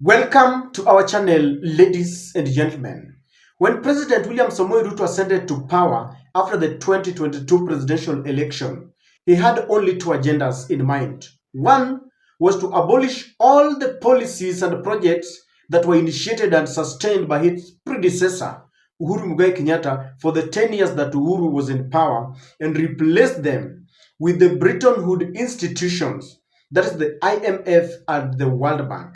Welcome to our channel, ladies and gentlemen. When President William Samoei Ruto ascended to power after the 2022 presidential election, he had only two agendas in mind. One was to abolish all the policies and projects that were initiated and sustained by his predecessor, Uhuru Muigai Kenyatta, for the 10 years that Uhuru was in power and replace them with the Bretton Woods institutions, that is the IMF and the World Bank,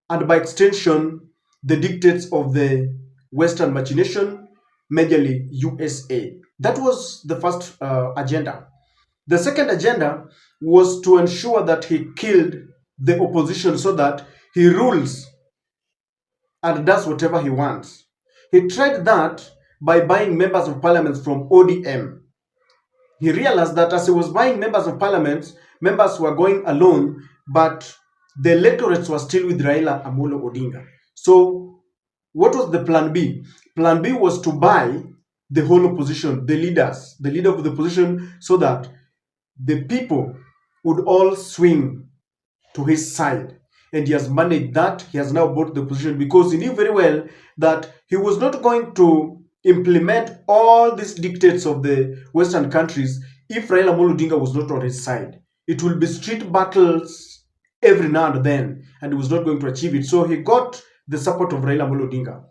and by extension, the dictates of the Western machination, majorly USA. That was the first agenda. The second agenda was to ensure that he killed the opposition so that he rules and does whatever he wants. He tried that by buying members of parliament from ODM. He realized that as he was buying members of parliament, members were going alone, but the electorates were still with Raila Amolo Odinga. So what was the plan B? Plan B was to buy the whole opposition, the leaders, the leader of the opposition, so that the people would all swing to his side. And he has managed that. He has now bought the position because he knew very well that he was not going to implement all these dictates of the Western countries if Raila Amolo Odinga was not on his side. It will be street battles every now and then, and he was not going to achieve it. So he got the support of Raila Amolo Odinga.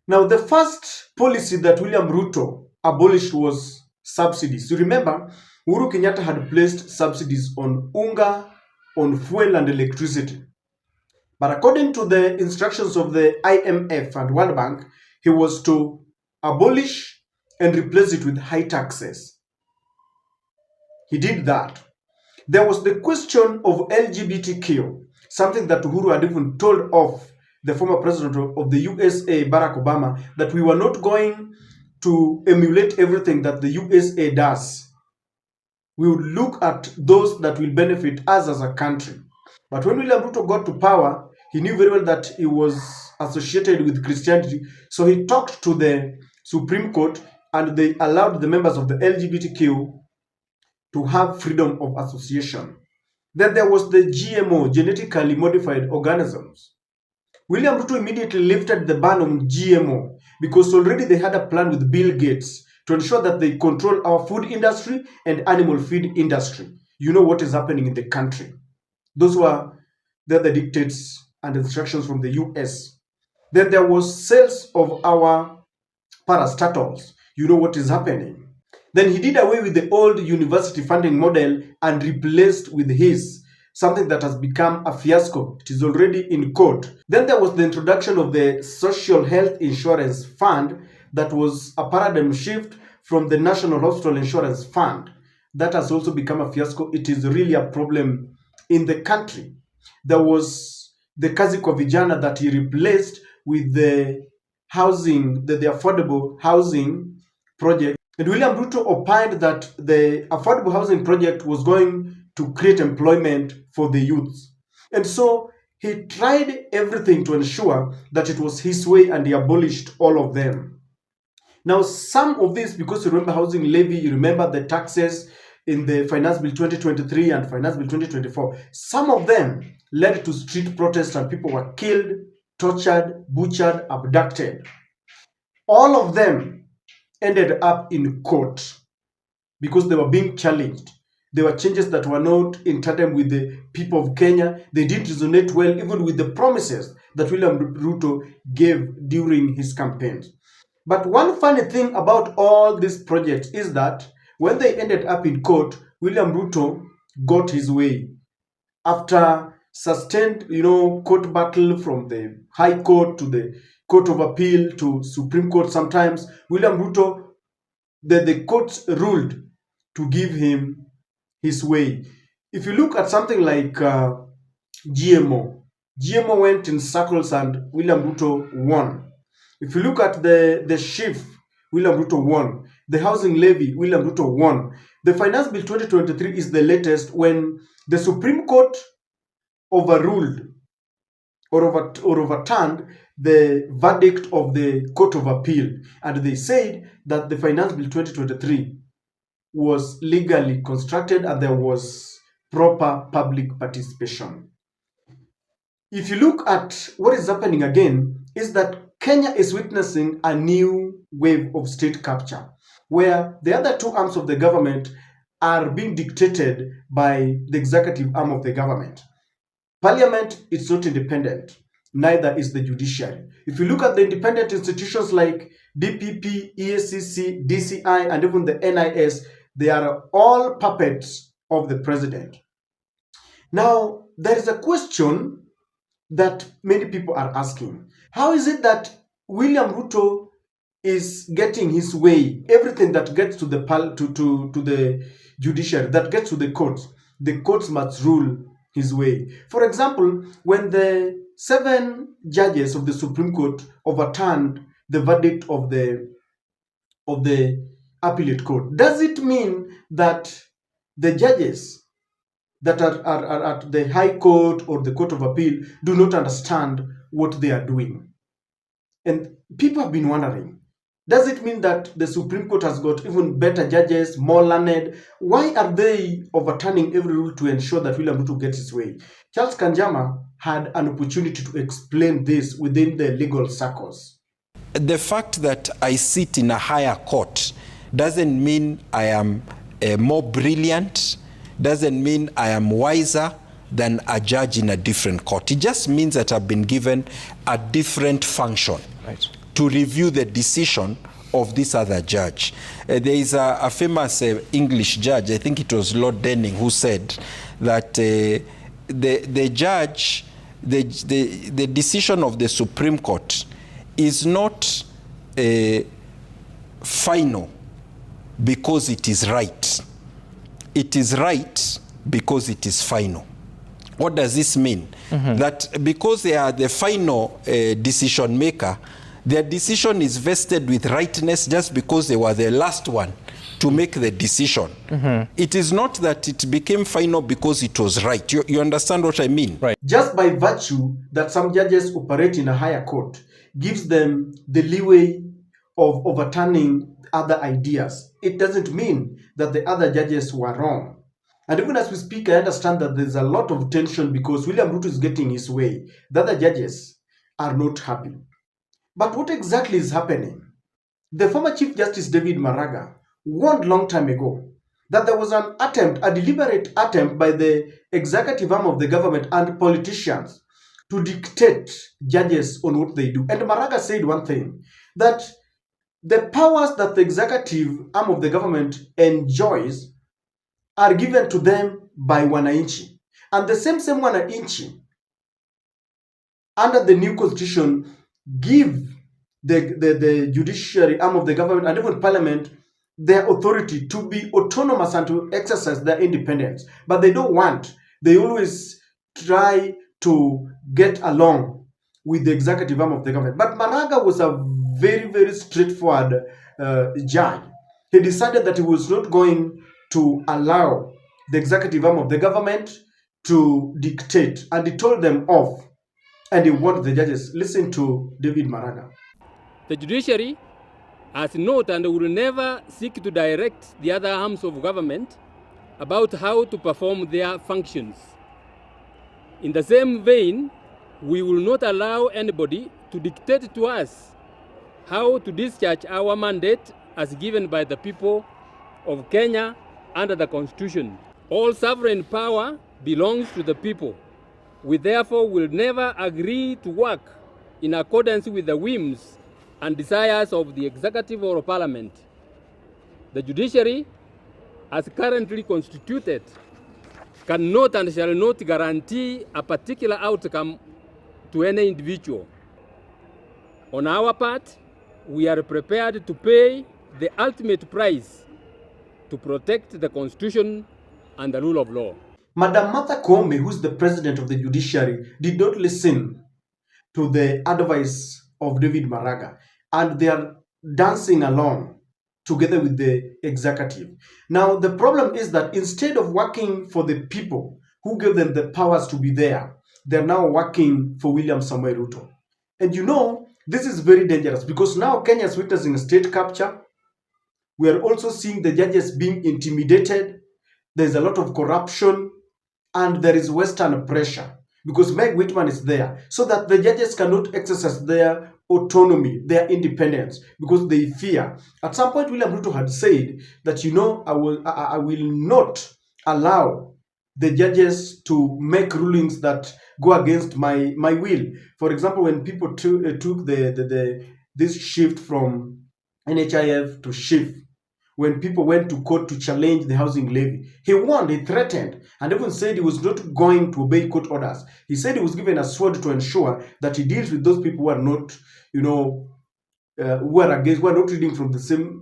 Now, the first policy that William Ruto abolished was subsidies. You remember, Uhuru Kenyatta had placed subsidies on unga, on fuel and electricity. But according to the instructions of the IMF and World Bank, he was to abolish and replace it with high taxes. He did that. There was the question of LGBTQ, something that Uhuru had even told off the former president of the USA, Barack Obama, that we were not going to emulate everything that the USA does. We would look at those that will benefit us as a country. But when William Ruto got to power, he knew very well that he was associated with Christianity. So he talked to the Supreme Court and they allowed the members of the LGBTQ to have freedom of association. Then there was the GMO, genetically modified organisms. William Ruto immediately lifted the ban on GMO because already they had a plan with Bill Gates to ensure that they control our food industry and animal feed industry. You know what is happening in the country. Those were the dictates and instructions from the US. Then there was sales of our parastatals. You know what is happening. Then he did away with the old university funding model and replaced with his, something that has become a fiasco. It is already in court. Then there was the introduction of the Social Health Insurance Fund that was a paradigm shift from the National Hospital Insurance Fund. That has also become a fiasco. It is really a problem in the country. There was the Kazi kwa Vijana that he replaced with the housing, the affordable housing project. And William Ruto opined that the affordable housing project was going to create employment for the youths. And so he tried everything to ensure that it was his way and he abolished all of them. Now, some of this, because you remember housing levy, you remember the taxes in the Finance Bill 2023 and Finance Bill 2024, some of them led to street protests and people were killed, tortured, butchered, abducted. All of them ended up in court because they were being challenged. There were changes that were not in tandem with the people of Kenya. They didn't resonate well even with the promises that William Ruto gave during his campaigns. But one funny thing about all these projects is that when they ended up in court, William Ruto got his way. After sustained, court battle from the High Court to the Court of Appeal to Supreme Court sometimes, William Ruto, the courts ruled to give him his way. If you look at something like GMO went in circles and William Ruto won. If you look at the SHIF, William Ruto won. The housing levy, William Ruto won. The Finance Bill 2023 is the latest when the Supreme Court overruled or overturned the verdict of the Court of Appeal. And they said that the Finance Bill 2023 was legally constructed and there was proper public participation. If you look at what is happening again, is that Kenya is witnessing a new wave of state capture, where the other two arms of the government are being dictated by the executive arm of the government. Parliament is not independent, neither is the judiciary. If you look at the independent institutions like DPP, EACC, DCI, and even the NIS, they are all puppets of the president. Now, there is a question that many people are asking. How is it that William Ruto is getting his way? Everything that gets to the judiciary, that gets to the courts must rule his way. For example, when the 7 judges of the Supreme Court overturned the verdict of the appellate court, does it mean that the judges that are at the High Court or the Court of Appeal do not understand what they are doing? And people have been wondering, does it mean that the Supreme Court has got even better judges, more learned? Why are they overturning every rule to ensure that William Ruto gets his way? Charles Kanjama had an opportunity to explain this within the legal circles. The fact that I sit in a higher court doesn't mean I am more brilliant, doesn't mean I am wiser than a judge in a different court. It just means that I've been given a different function, right, to review the decision of this other judge. There is a famous English judge, I think it was Lord Denning, who said that the judge, the decision of the Supreme Court is not final because it is right. It is right because it is final. What does this mean? That because they are the final decision maker, their decision is vested with rightness just because they were the last one to make the decision. It is not that it became final because it was right. You understand what I mean? Right. Just by virtue that some judges operate in a higher court gives them the leeway of overturning other ideas. It doesn't mean that the other judges were wrong. And even as we speak, I understand that there's a lot of tension because William Ruto is getting his way. The other judges are not happy. But what exactly is happening? The former Chief Justice David Maraga warned long time ago that there was an attempt, a deliberate attempt by the executive arm of the government and politicians to dictate judges on what they do. And Maraga said one thing, that the powers that the executive arm of the government enjoys are given to them by wananchi. And the same wananchi, under the new constitution, give the judiciary arm of the government and even parliament their authority to be autonomous and to exercise their independence. But they don't want. They always try to get along with the executive arm of the government. But Maraga was a very, very straightforward judge. He decided that he was not going to allow the executive arm of the government to dictate, and he told them off, and he warned the judges. Listen to David Maraga. The judiciary has not and will never seek to direct the other arms of government about how to perform their functions. In the same vein, we will not allow anybody to dictate to us how to discharge our mandate as given by the people of Kenya under the Constitution. All sovereign power belongs to the people. We therefore will never agree to work in accordance with the whims and desires of the executive or parliament. The judiciary, as currently constituted, cannot and shall not guarantee a particular outcome to any individual. On our part, we are prepared to pay the ultimate price to protect the Constitution and the rule of law. Madam Martha Koome, who's the president of the judiciary, did not listen to the advice of David Maraga, and they are dancing along together with the executive. Now, the problem is that instead of working for the people who gave them the powers to be there, they're now working for William Samoei Ruto. And you know, this is very dangerous because now Kenya is witnessing a state capture. We are also seeing the judges being intimidated. There's a lot of corruption and there is Western pressure. because Meg Whitman is there, so that the judges cannot exercise their autonomy, their independence, because they fear. At some point, William Ruto had said that, I will not allow the judges to make rulings that go against my will. For example, when people took this shift from NHIF to SHIF, when people went to court to challenge the housing levy, he warned, he threatened, and even said he was not going to obey court orders. He said he was given a sword to ensure that he deals with those people who are not, who are not reading from the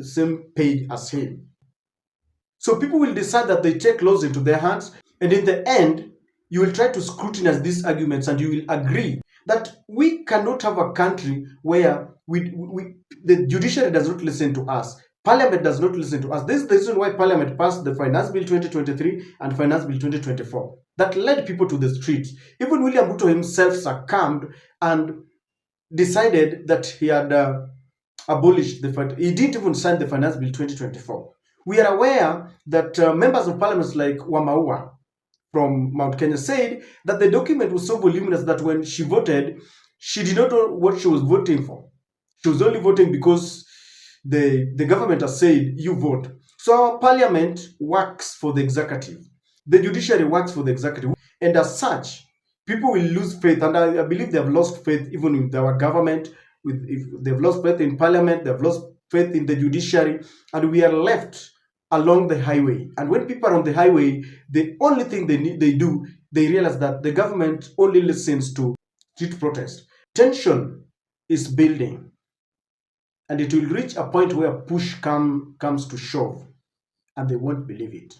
same page as him. So people will decide that they take laws into their hands, and in the end, you will try to scrutinize these arguments, and you will agree that we cannot have a country where the judiciary does not listen to us. Parliament does not listen to us. This is the reason why Parliament passed the Finance Bill 2023 and Finance Bill 2024 that led people to the streets. Even William Ruto himself succumbed and decided that he had abolished he didn't even sign the Finance Bill 2024. We are aware that members of parliament like Wamaua from Mount Kenya said that the document was so voluminous that when she voted, she did not know what she was voting for. She was only voting because the government has said, you vote. So our parliament works for the executive. The judiciary works for the executive. And as such, people will lose faith. And I believe they have lost faith even in our government. If they've lost faith in parliament, they've lost faith in the judiciary. And we are left along the highway. And when people are on the highway, the only thing they realize that the government only listens to street protest. Tension is building. And it will reach a point where push comes to shove, and they won't believe it.